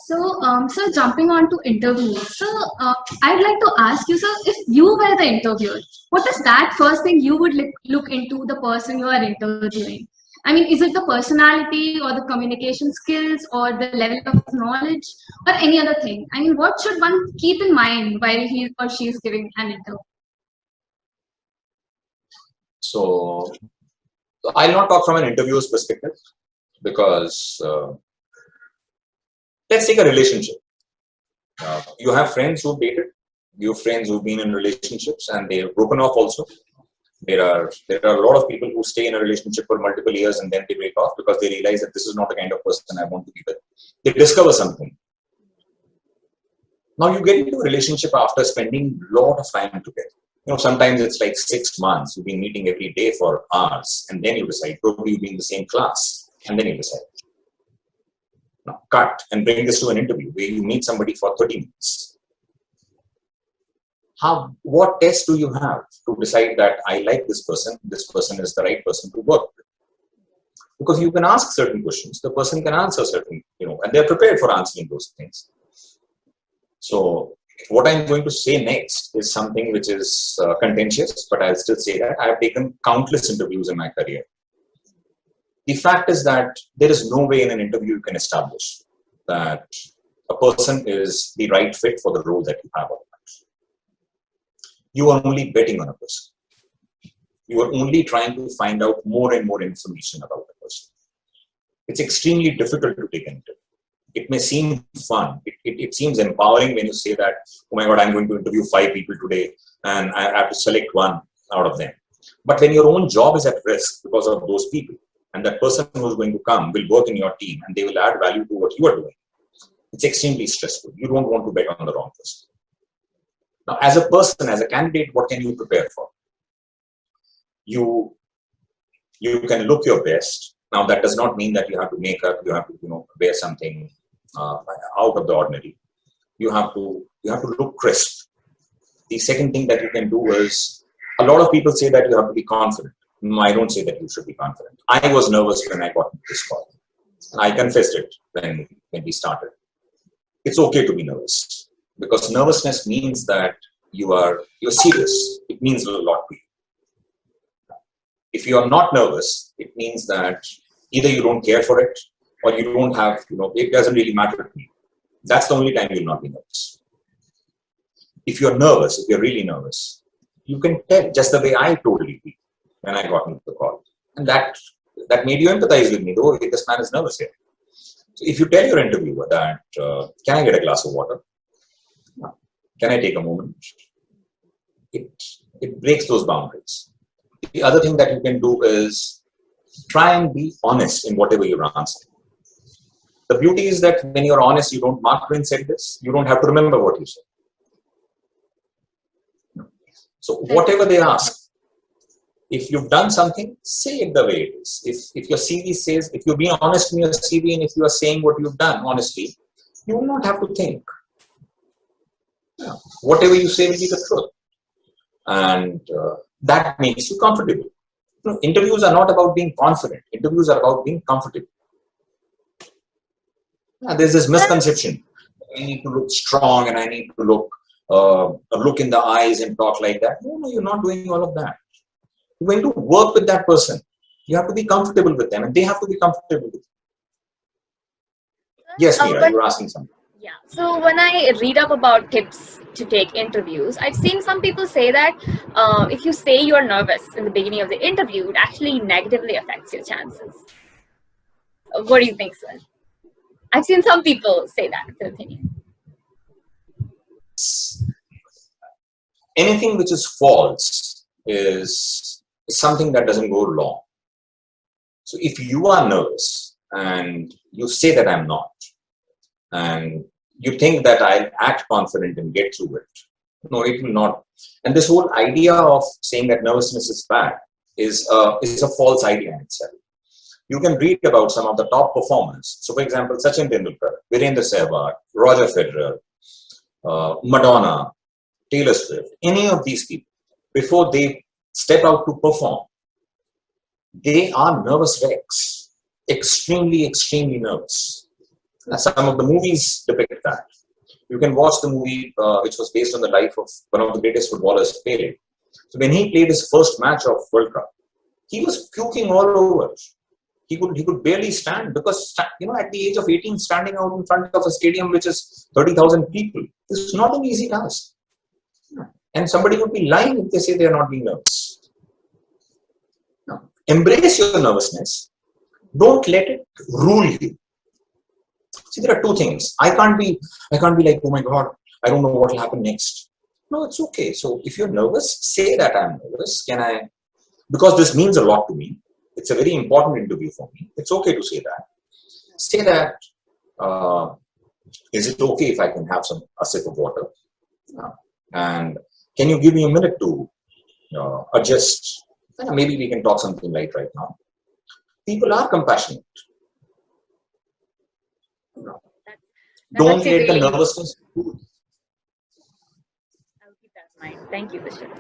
So jumping on to interviews. I'd like to ask you, sir, if you were the interviewer, what is that first thing you would look into the person you are interviewing? I mean, is it the personality or the communication skills or the level of knowledge or any other thing? I mean, what should one keep in mind while he or she is giving an interview? So I'll not talk from an interviewer's perspective because let's take a relationship. You have friends who've dated, you have friends who've been in relationships and they've broken off also. There are a lot of people who stay in a relationship for multiple years and then they break off because they realize that this is not the kind of person I want to be with. They discover something. Now you get into a relationship after spending a lot of time together. Sometimes it's like 6 months. You've been meeting every day for hours and then you decide. Probably you'll be in the same class and then you decide. Now cut and bring this to an interview where you meet somebody for 30 minutes. What test do you have to decide that I like this person is the right person to work with? Because you can ask certain questions, the person can answer certain, and they're prepared for answering those things. So what I'm going to say next is something which is contentious, but I'll still say that I have taken countless interviews in my career. The fact is that there is no way in an interview you can establish that a person is the right fit for the role that you have. You are only betting on a person. You are only trying to find out more and more information about the person. It's extremely difficult to take an interview. It may seem fun. It seems empowering when you say that, oh my God, I'm going to interview 5 people today and I have to select one out of them. But when your own job is at risk because of those people, and that person who's going to come will work in your team and they will add value to what you are doing, it's extremely stressful. You don't want to bet on the wrong person. Now, as a person, as a candidate, what can you prepare for? You can look your best. Now, that does not mean that you have to make up, you have to, wear something out of the ordinary. You have to look crisp. The second thing that you can do is, a lot of people say that you have to be confident. No, I don't say that you should be confident. I was nervous when I got into this call. And I confessed it when we started. It's okay to be nervous. Because nervousness means that you're serious. It means a lot to you. If you are not nervous, it means that either you don't care for it or you don't have, it doesn't really matter to you. That's the only time you'll not be nervous. If you're nervous, if you're really nervous, you can tell, just the way I told you when I got into the call. And that made you empathize with me. Oh, this man is nervous here. So if you tell your interviewer that, can I get a glass of water? Can I take a moment? It breaks those boundaries. The other thing that you can do is try and be honest in whatever you're answering. The beauty is that when you're honest, you don't, Mark Twain said this, you don't have to remember what you said. So whatever they ask, if you've done something, say it the way it is. If your CV says, if you're being honest in your CV and if you are saying what you've done honestly, you will not have to think. Yeah. Whatever you say will be the truth. And that makes you comfortable. Interviews are not about being confident. Interviews are about being comfortable. Yeah, there's this misconception. I need to look strong and I need to look in the eyes and talk like that. No, you're not doing all of that. You're going to work with that person. You have to be comfortable with them and they have to be comfortable with you. Yes, Meera, you're asking something. Yeah. So when I read up about tips to take interviews, I've seen some people say that if you say you're nervous in the beginning of the interview, it actually negatively affects your chances. What do you think, sir? I've seen some people say that, their opinion. Anything which is false is something that doesn't go long. So if you are nervous and you say that I'm not, and you think that I'll act confident and get through it, no, it will not. And this whole idea of saying that nervousness is bad is a false idea in itself. You can read about some of the top performers. So, for example, Sachin Tendulkar, Virendra Sehwag, Roger Federer, Madonna, Taylor Swift, any of these people, before they step out to perform, they are nervous wrecks, extremely, extremely nervous. Some of the movies depict that. You can watch the movie which was based on the life of one of the greatest footballers, Pele. So when he played his first match of World Cup, he was puking all over. He could barely stand because, at the age of 18, standing out in front of a stadium which is 30,000 people is not an easy task. And somebody would be lying if they say they are not being nervous. No. Embrace your nervousness. Don't let it rule you. See, there are two things. I can't be like, oh my God, I don't know what will happen next. No, it's okay. So if you're nervous, say that I'm nervous. Because this means a lot to me. It's a very important interview for me. It's okay to say that. Say that, is it okay if I can have a sip of water? And can you give me a minute to adjust? Maybe we can talk something light right now. People are compassionate. Don't let the nervousness. I'll keep that in mind. Thank you, Dushyant.